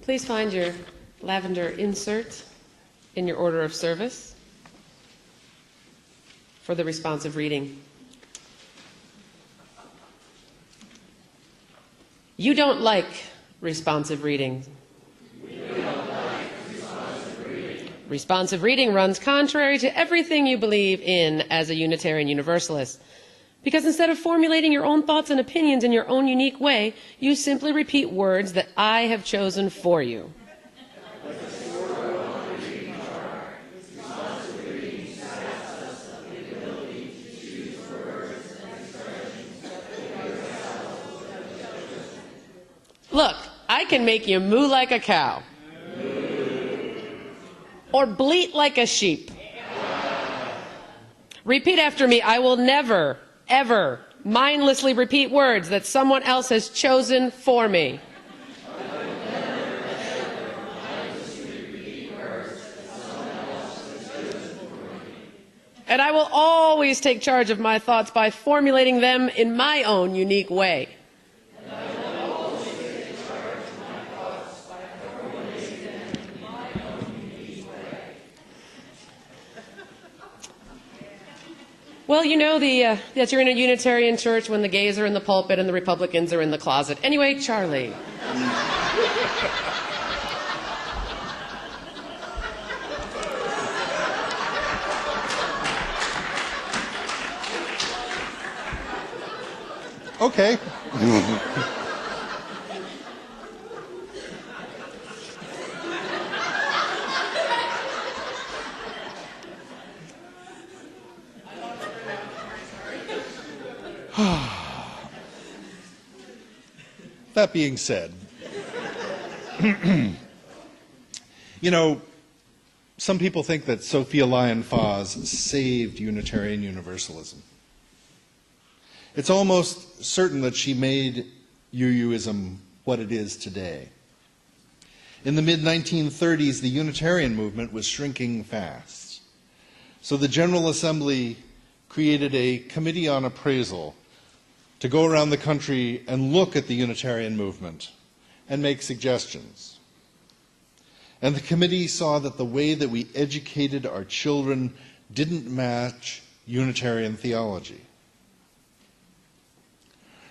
Please find your lavender insert in your order of service for the responsive reading. You don't like responsive reading. Responsive reading runs contrary to everything you believe in as a Unitarian Universalist. Because instead of formulating your own thoughts and opinions in your own unique way, you simply repeat words that I have chosen for you. Look, I can make you moo like a cow. Or bleat like a sheep. Repeat after me. I will never, ever mindlessly repeat words that someone else has chosen for me. And I will always take charge of my thoughts by formulating them in my own unique way. Well, you know that you're in a Unitarian church when the gays are in the pulpit and the Republicans are in the closet. Anyway, Charlie. Okay. That being said, you know, some people think that Sophia Lyon-Fahs saved Unitarian Universalism. It's almost certain that she made UUism what it is today. In the mid-1930s, the Unitarian movement was shrinking fast. So the General Assembly created a committee on appraisal to go around the country and look at the Unitarian movement and make suggestions. And the committee saw that the way that we educated our children didn't match Unitarian theology.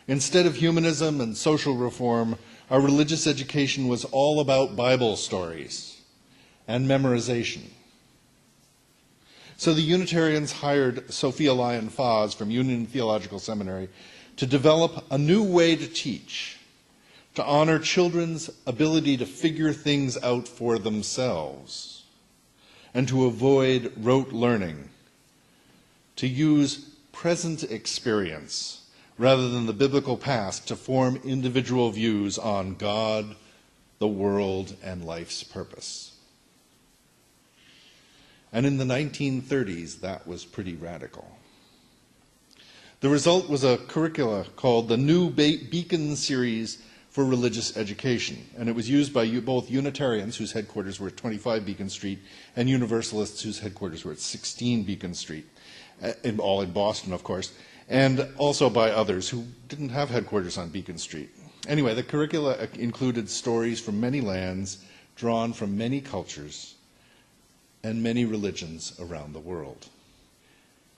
Instead of humanism and social reform, our religious education was all about Bible stories and memorization. So the Unitarians hired Sophia Lyon-Fahs from Union Theological Seminary to develop a new way to teach, to honor children's ability to figure things out for themselves, and to avoid rote learning, to use present experience rather than the biblical past to form individual views on God, the world, and life's purpose. And in the 1930s, that was pretty radical. The result was a curricula called the New Beacon Series for Religious Education, and it was used by both Unitarians, whose headquarters were at 25 Beacon Street, and Universalists, whose headquarters were at 16 Beacon Street, all in Boston, of course, and also by others who didn't have headquarters on Beacon Street. Anyway, the curricula included stories from many lands, drawn from many cultures, and many religions around the world.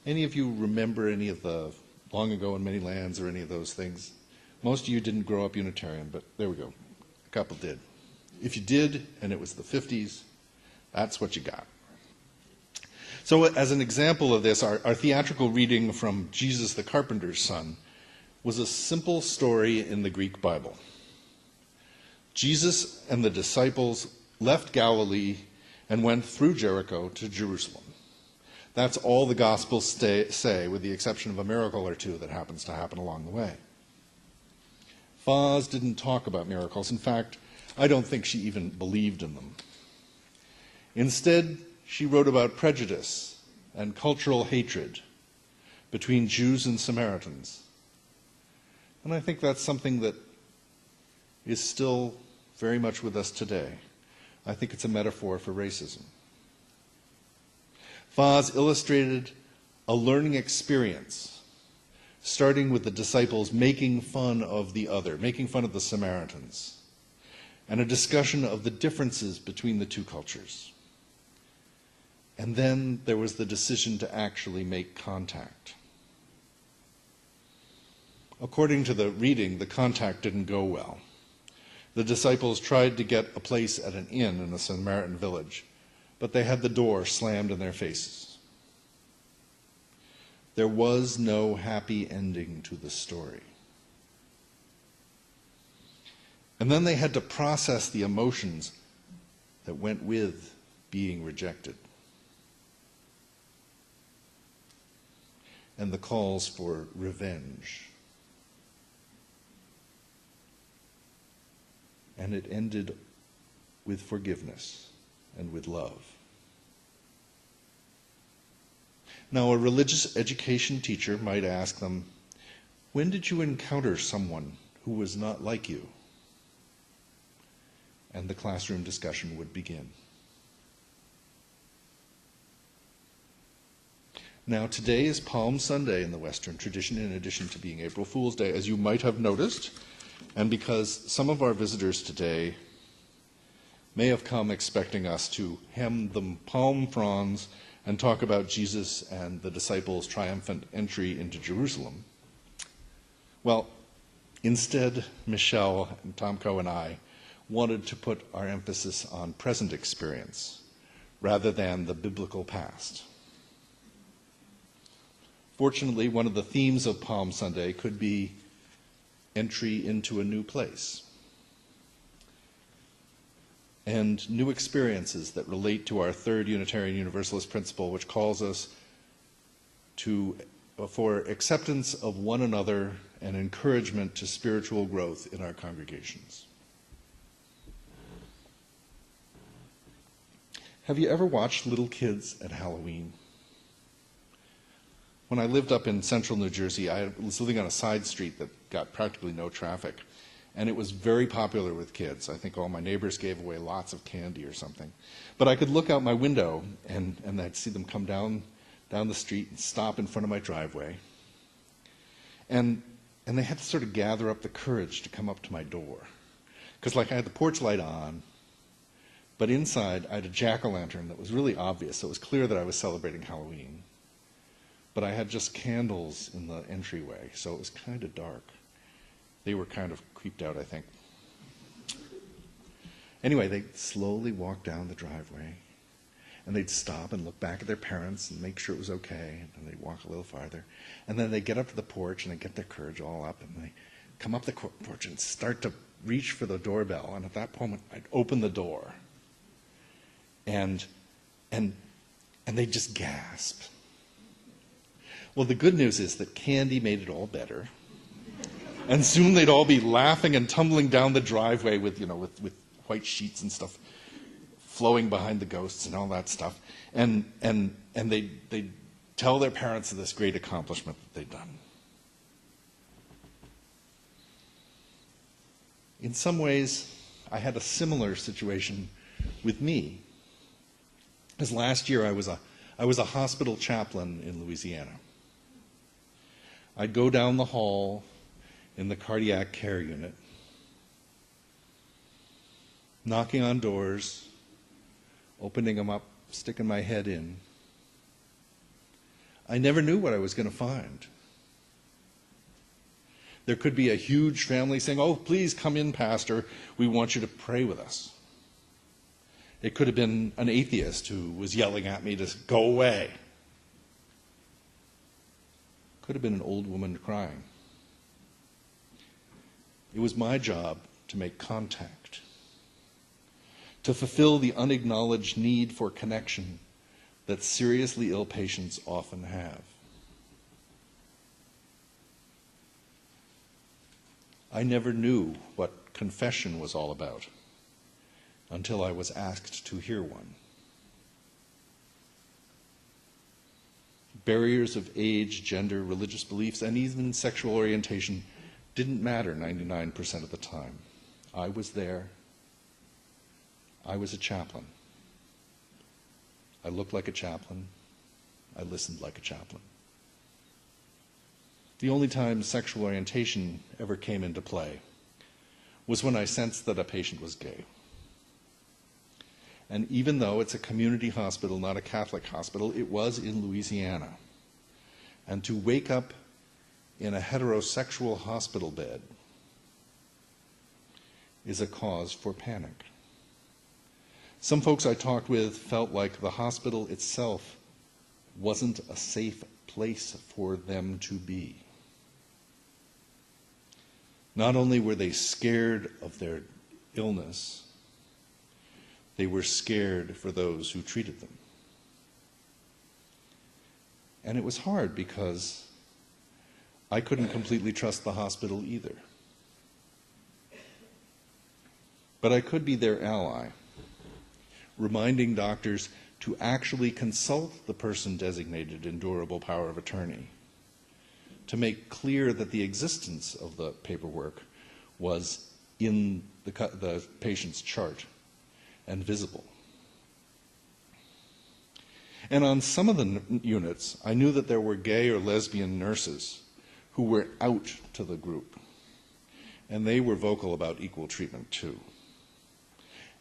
Any of you remember any of the long ago in many lands or any of those things? Most of you didn't grow up Unitarian, but there we go. A couple did. If you did, and it was the 50s, that's what you got. So as an example of this, our theatrical reading from Jesus the Carpenter's Son was a simple story in the Greek Bible. Jesus and the disciples left Galilee and went through Jericho to Jerusalem. That's all the Gospels say, with the exception of a miracle or two that happens to happen along the way. Fahs didn't talk about miracles. In fact, I don't think she even believed in them. Instead, she wrote about prejudice and cultural hatred between Jews and Samaritans. And I think that's something that is still very much with us today. I think it's a metaphor for racism. Fahs illustrated a learning experience, starting with the disciples making fun of the other, making fun of the Samaritans, and a discussion of the differences between the two cultures. And then there was the decision to actually make contact. According to the reading, the contact didn't go well. The disciples tried to get a place at an inn in a Samaritan village, but they had the door slammed in their faces. There was no happy ending to the story. And then they had to process the emotions that went with being rejected and the calls for revenge. And it ended with forgiveness and with love. Now, a religious education teacher might ask them, when did you encounter someone who was not like you? And the classroom discussion would begin. Now, today is Palm Sunday in the Western tradition, in addition to being April Fool's Day, as you might have noticed, and because some of our visitors today may have come expecting us to hem the palm fronds and talk about Jesus and the disciples' triumphant entry into Jerusalem. Well, instead, Michelle and Tomko and I wanted to put our emphasis on present experience rather than the biblical past. Fortunately, one of the themes of Palm Sunday could be entry into a new place and new experiences that relate to our third Unitarian Universalist principle, which calls us for acceptance of one another and encouragement to spiritual growth in our congregations. Have you ever watched little kids at Halloween? When I lived up in central New Jersey, I was living on a side street that got practically no traffic, and it was very popular with kids. I think all my neighbors gave away lots of candy or something. But I could look out my window, and I'd see them come down the street and stop in front of my driveway. And they had to sort of gather up the courage to come up to my door. Because I had the porch light on, but inside I had a jack-o'-lantern that was really obvious, so it was clear that I was celebrating Halloween. But I had just candles in the entryway, so it was kind of dark. They were kind of creeped out, I think. Anyway, they'd slowly walk down the driveway, and they'd stop and look back at their parents and make sure it was okay, and then they'd walk a little farther. And then they'd get up to the porch, and they'd get their courage all up, and they'd come up the porch and start to reach for the doorbell. And at that moment, I'd open the door, and they'd just gasp. Well, the good news is that candy made it all better. And soon they'd all be laughing and tumbling down the driveway with white sheets and stuff flowing behind the ghosts and all that stuff. And they'd tell their parents of this great accomplishment that they'd done. In some ways, I had a similar situation with me. Because last year I was a hospital chaplain in Louisiana. I'd go down the hall in the cardiac care unit, knocking on doors, opening them up, sticking my head in. I never knew what I was going to find. There could be a huge family saying, "Oh, please come in, Pastor. We want you to pray with us." It could have been an atheist who was yelling at me to go away. Could have been an old woman crying. It was my job to make contact, to fulfill the unacknowledged need for connection that seriously ill patients often have. I never knew what confession was all about until I was asked to hear one. Barriers of age, gender, religious beliefs, and even sexual orientation didn't matter 99% of the time. I was there. I was a chaplain. I looked like a chaplain. I listened like a chaplain. The only time sexual orientation ever came into play was when I sensed that a patient was gay. And even though it's a community hospital, not a Catholic hospital, it was in Louisiana. And to wake up in a heterosexual hospital bed is a cause for panic. Some folks I talked with felt like the hospital itself wasn't a safe place for them to be. Not only were they scared of their illness, they were scared for those who treated them. And it was hard because I couldn't completely trust the hospital either. But I could be their ally, reminding doctors to actually consult the person designated in durable power of attorney, to make clear that the existence of the paperwork was in the patient's chart and visible. And on some of the units, I knew that there were gay or lesbian nurses who were out to the group, and they were vocal about equal treatment too.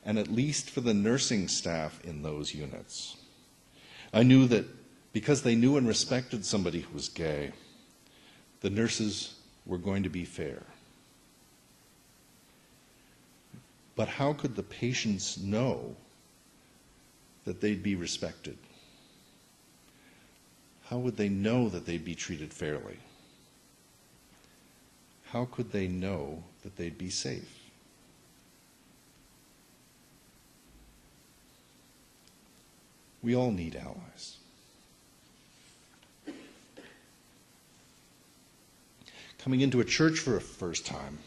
And at least for the nursing staff in those units, I knew that because they knew and respected somebody who was gay, the nurses were going to be fair. But how could the patients know that they'd be respected? How would they know that they'd be treated fairly? How could they know that they'd be safe? We all need allies. Coming into a church for a first time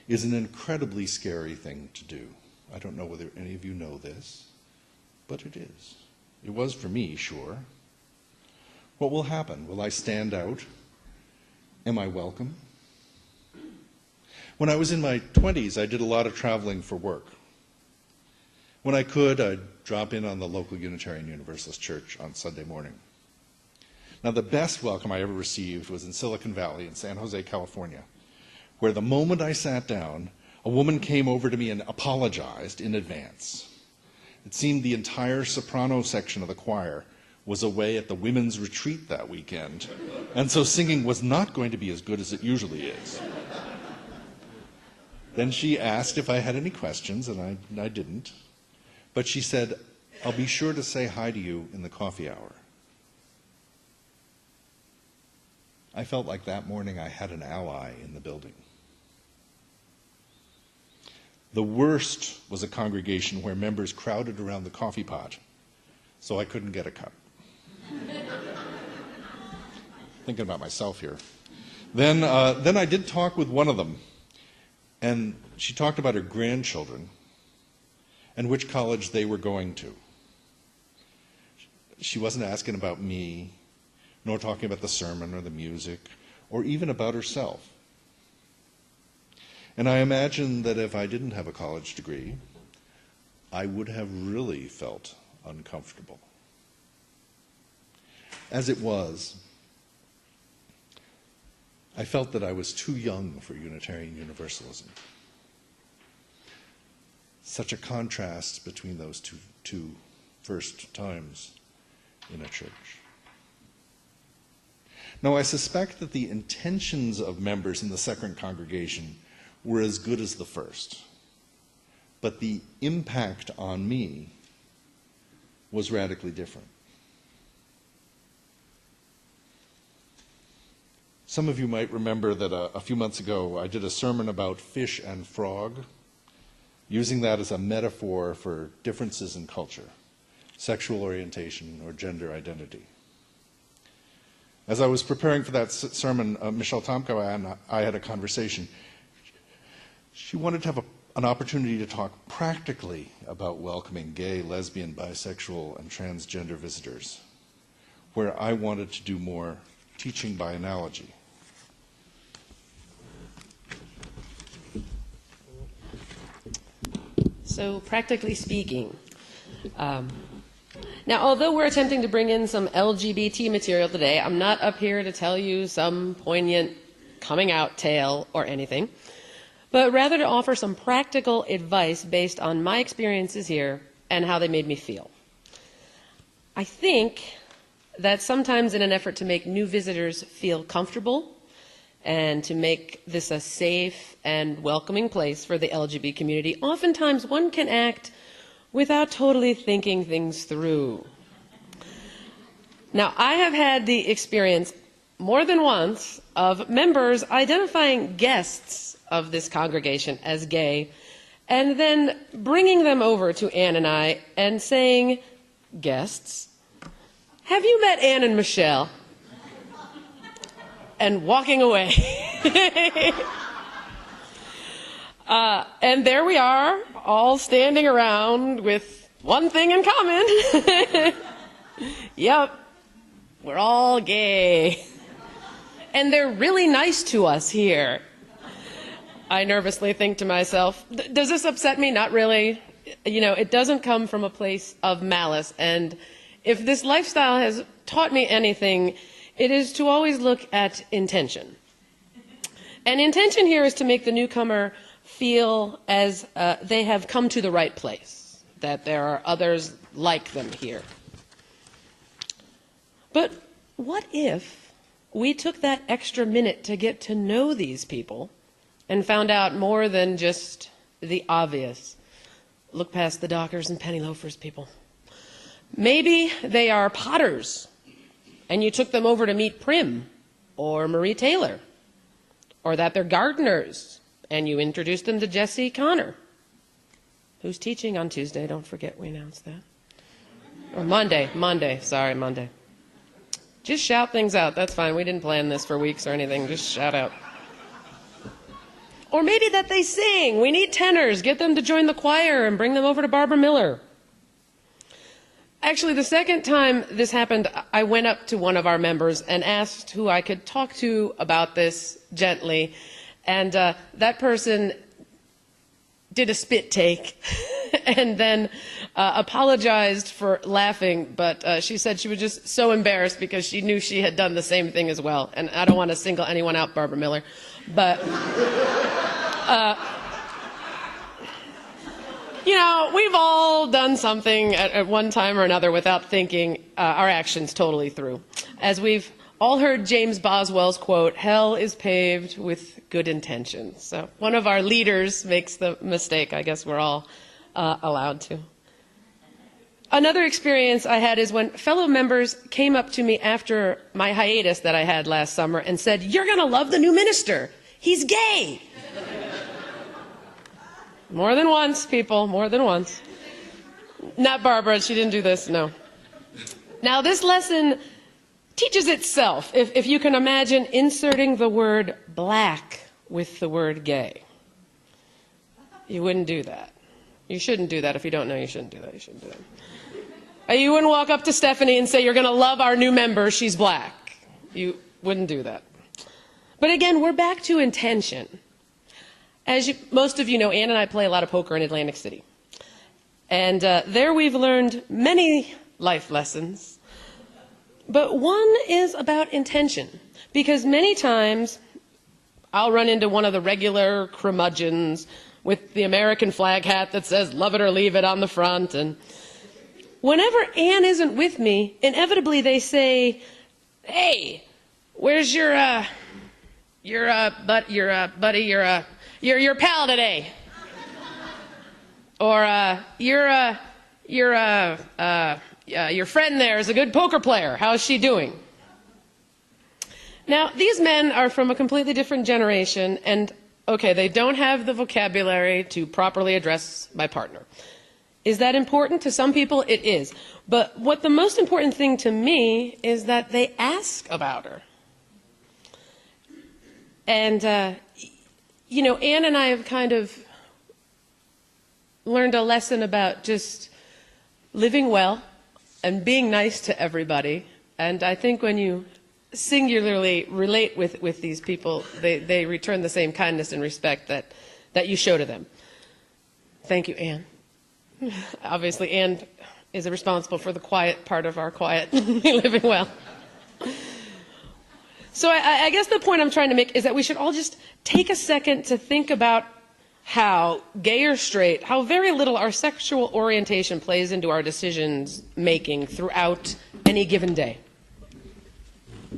is an incredibly scary thing to do. I don't know whether any of you know this, but it is. It was for me, sure. What will happen? Will I stand out? Am I welcome? When I was in my 20s, I did a lot of traveling for work. When I could, I'd drop in on the local Unitarian Universalist church on Sunday morning. Now, the best welcome I ever received was in Silicon Valley in San Jose, California, where the moment I sat down, a woman came over to me and apologized in advance. It seemed the entire soprano section of the choir was away at the women's retreat that weekend, and so singing was not going to be as good as it usually is. Then she asked if I had any questions, and I didn't. But she said, "I'll be sure to say hi to you in the coffee hour." I felt like that morning I had an ally in the building. The worst was a congregation where members crowded around the coffee pot, so I couldn't get a cup. Thinking about myself here. Then I did talk with one of them, and she talked about her grandchildren and which college they were going to. She wasn't asking about me, nor talking about the sermon or the music, or even about herself. And I imagine that if I didn't have a college degree, I would have really felt uncomfortable. As it was, I felt that I was too young for Unitarian Universalism. Such a contrast between those two first times in a church. Now, I suspect that the intentions of members in the second congregation were as good as the first, but the impact on me was radically different. Some of you might remember that a few months ago I did a sermon about fish and frog, using that as a metaphor for differences in culture, sexual orientation, or gender identity. As I was preparing for that sermon, Michelle Tomko and I had a conversation. She wanted to have an opportunity to talk practically about welcoming gay, lesbian, bisexual, and transgender visitors, where I wanted to do more teaching by analogy. So, practically speaking, now, although we're attempting to bring in some LGBT material today, I'm not up here to tell you some poignant coming out tale or anything. but rather to offer some practical advice based on my experiences here and how they made me feel. I think that sometimes in an effort to make new visitors feel comfortable and to make this a safe and welcoming place for the LGBT community, oftentimes one can act without totally thinking things through. Now, I have had the experience more than once of members identifying guests of this congregation as gay and then bringing them over to Ann and I and saying, "Guests, have you met Ann and Michelle?" And walking away. And there we are, all standing around with one thing in common. Yep, we're all gay. And they're really nice to us here. I nervously think to myself, does this upset me? Not really. You know, it doesn't come from a place of malice. And if this lifestyle has taught me anything, it is to always look at intention. And intention here is to make the newcomer feel as they have come to the right place, that there are others like them here. But what if we took that extra minute to get to know these people and found out more than just the obvious? Look past the dockers and penny loafers people. Maybe they are potters, and you took them over to meet Prim or Marie Taylor, or that they're gardeners, and you introduced them to Jesse Connor, who's teaching on Tuesday. Don't forget we announced that. Or Monday. Just shout things out. That's fine. We didn't plan this for weeks or anything. Just shout out. Or maybe that they sing. We need tenors. Get them to join the choir and bring them over to Barbara Miller. Actually, the second time this happened, I went up to one of our members and asked who I could talk to about this gently. And that person did a spit take and then apologized for laughing. But she said she was just so embarrassed because she knew she had done the same thing as well. And I don't want to single anyone out, Barbara Miller. But, you know, we've all done something at one time or another without thinking our actions totally through. As we've all heard James Boswell's quote, "Hell is paved with good intentions." So one of our leaders makes the mistake. I guess we're all allowed to. Another experience I had is when fellow members came up to me after my hiatus that I had last summer and said, "You're going to love the new minister. He's gay." More than once, people, more than once. Not Barbara, she didn't do this, no. Now, this lesson teaches itself, if you can imagine inserting the word black with the word gay. You wouldn't do that. You shouldn't do that. If you don't know, you shouldn't do that. You shouldn't do that. You wouldn't walk up to Stephanie and say, "You're going to love our new member, she's black." You wouldn't do that. But again, we're back to intention. As most of you know, Ann and I play a lot of poker in Atlantic City. And there we've learned many life lessons. But one is about intention. Because many times I'll run into one of the regular curmudgeons with the American flag hat that says "love it or leave it" on the front. And whenever Ann isn't with me, inevitably they say, "Hey, where's your pal today?" Or your friend there is a good poker player. How's she doing? Now, these men are from a completely different generation, and okay, they don't have the vocabulary to properly address my partner. Is that important? To some people, it is. But what the most important thing to me is that they ask about her. And, you know, Ann and I have kind of learned a lesson about just living well and being nice to everybody. And I think when you singularly relate with these people, they return the same kindness and respect that you show to them. Thank you, Ann. Obviously, Ann is responsible for the quiet part of our quiet living well. So I guess the point I'm trying to make is that we should all just take a second to think about how, gay or straight, how very little our sexual orientation plays into our decisions making throughout any given day.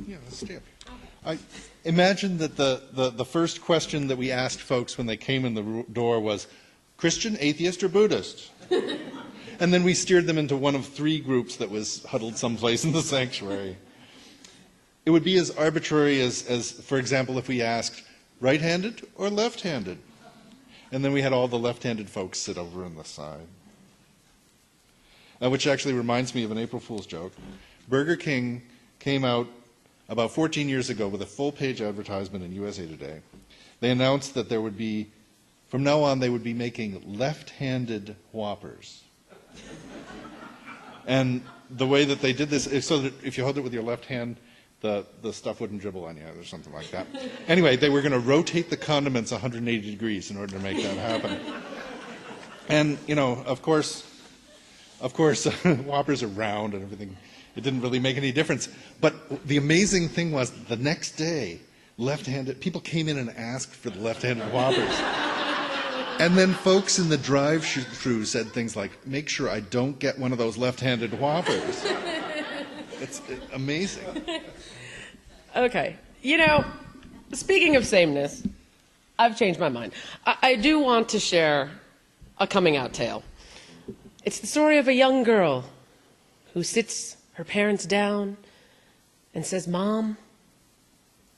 Yeah, let's stay up here. I imagine that the first question that we asked folks when they came in the door was, Christian, atheist, or Buddhist? And then we steered them into one of three groups that was huddled someplace in the sanctuary. It would be as arbitrary as, for example, if we asked, right-handed or left-handed? And then we had all the left-handed folks sit over on the side. Which actually reminds me of an April Fool's joke. Burger King came out about 14 years ago with a full-page advertisement in USA Today. They announced that there would be, from now on, they would be making left-handed Whoppers. And the way that they did this is so that if you held it with your left hand, the stuff wouldn't dribble on you or something like that. Anyway, they were going to rotate the condiments 180 degrees in order to make that happen. And, you know, of course, Whoppers are round and everything. It didn't really make any difference. But the amazing thing was the next day, left-handed people came in and asked for the left-handed Whoppers. And then folks in the drive-thru said things like, make sure I don't get one of those left-handed Whoppers. It's amazing. Okay. You know, speaking of sameness, I've changed my mind. I do want to share a coming-out tale. It's the story of a young girl who sits her parents down and says, Mom,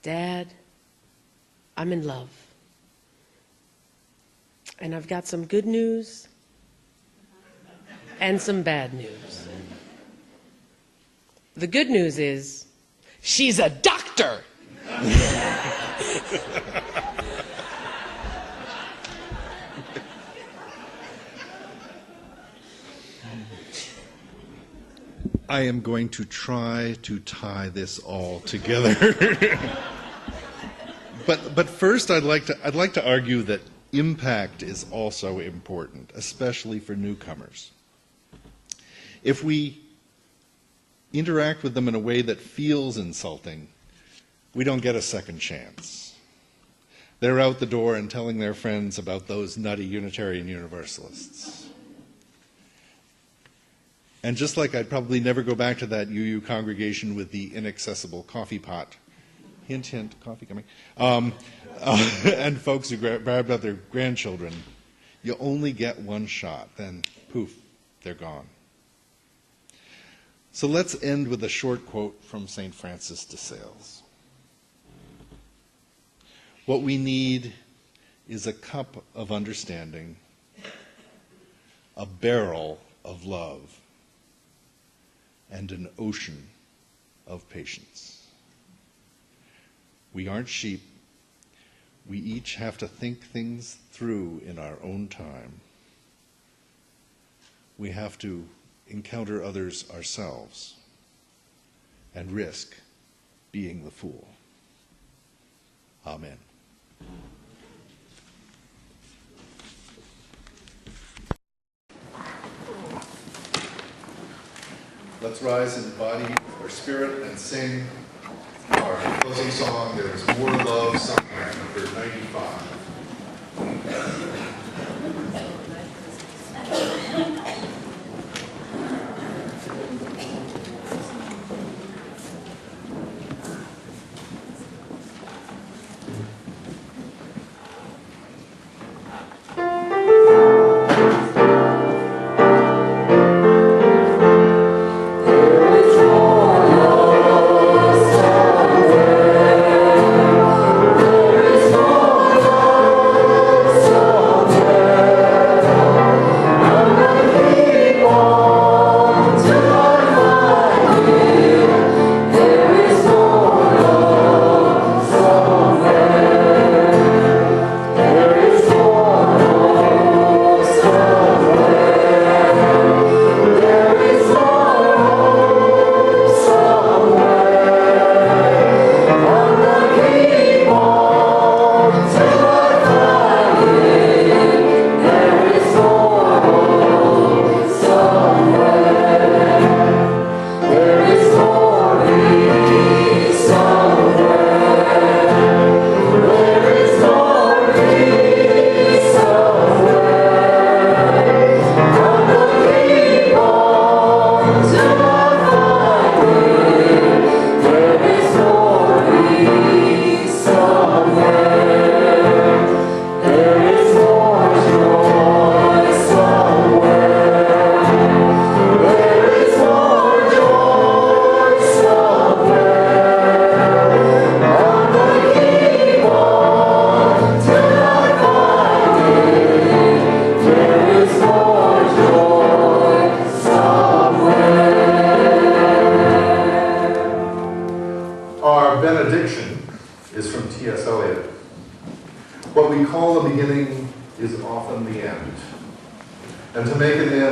Dad, I'm in love. And I've got some good news and some bad news. The good news is she's a doctor. I am going to try to tie this all together. But first I'd like to argue that impact is also important, especially for newcomers. If we interact with them in a way that feels insulting, we don't get a second chance. They're out the door and telling their friends about those nutty Unitarian Universalists. And just like I'd probably never go back to that UU congregation with the inaccessible coffee pot, hint, hint, coffee coming, and folks who grabbed out their grandchildren, you only get one shot, then poof, they're gone. So let's end with a short quote from St. Francis de Sales. What we need is a cup of understanding, a barrel of love, and an ocean of patience. We aren't sheep. We each have to think things through in our own time. We have to encounter others ourselves and risk being the fool. Amen. Let's rise in body or spirit and sing our closing song, There's More Love Somewhere, number 95. More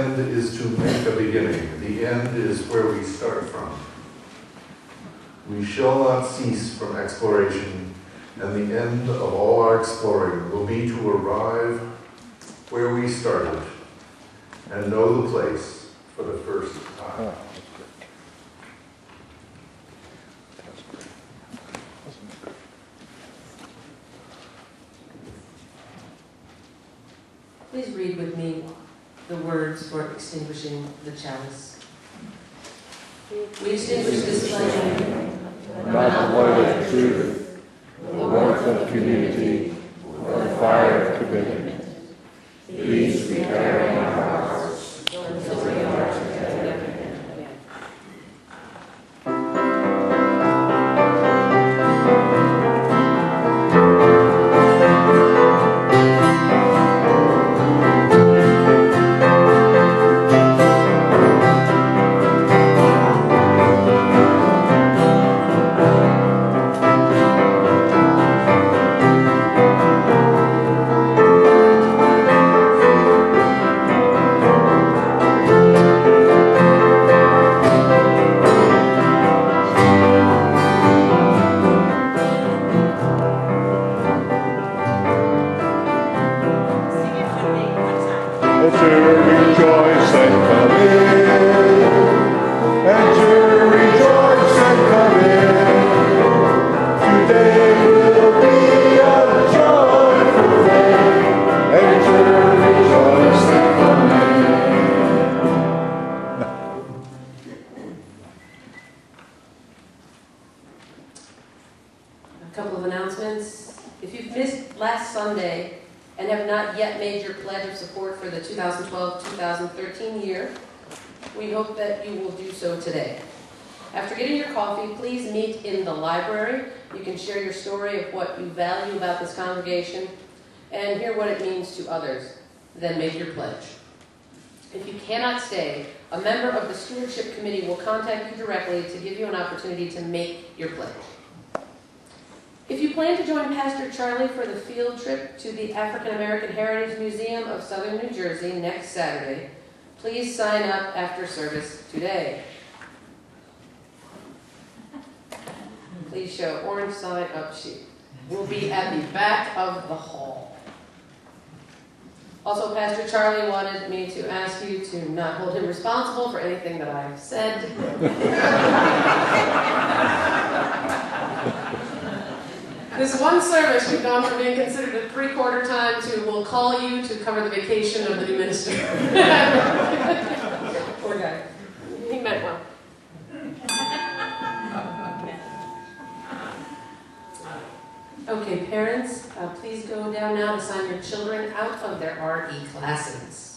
end is to make a beginning. The end is where we start from. We shall not cease from exploration, and the end of all our exploring will be to arrive where we started and know the place for the first time. Please read with me the words for extinguishing the chalice. We extinguish this flame, not the light of truth, the warmth of community, or the fire of commitment. These we carry in our hearts until we are together again. And have not yet made your pledge of support for the 2012-2013 year, we hope that you will do so today. After getting your coffee, please meet in the library. You can share your story of what you value about this congregation and hear what it means to others. Then make your pledge. If you cannot stay, a member of the stewardship committee will contact you directly to give you an opportunity to make your pledge. If you plan to join Pastor Charlie for the field trip to the African American Heritage Museum of Southern New Jersey next Saturday, please sign up after service today. Please show orange sign up sheet. We'll be at the back of the hall. Also, Pastor Charlie wanted me to ask you to not hold him responsible for anything that I've said. This one service, we've gone from being considered at 3/4 time to we'll call you to cover the vacation of the new minister. Poor guy. He meant well. Okay, parents, please go down now to sign your children out of their RE classes.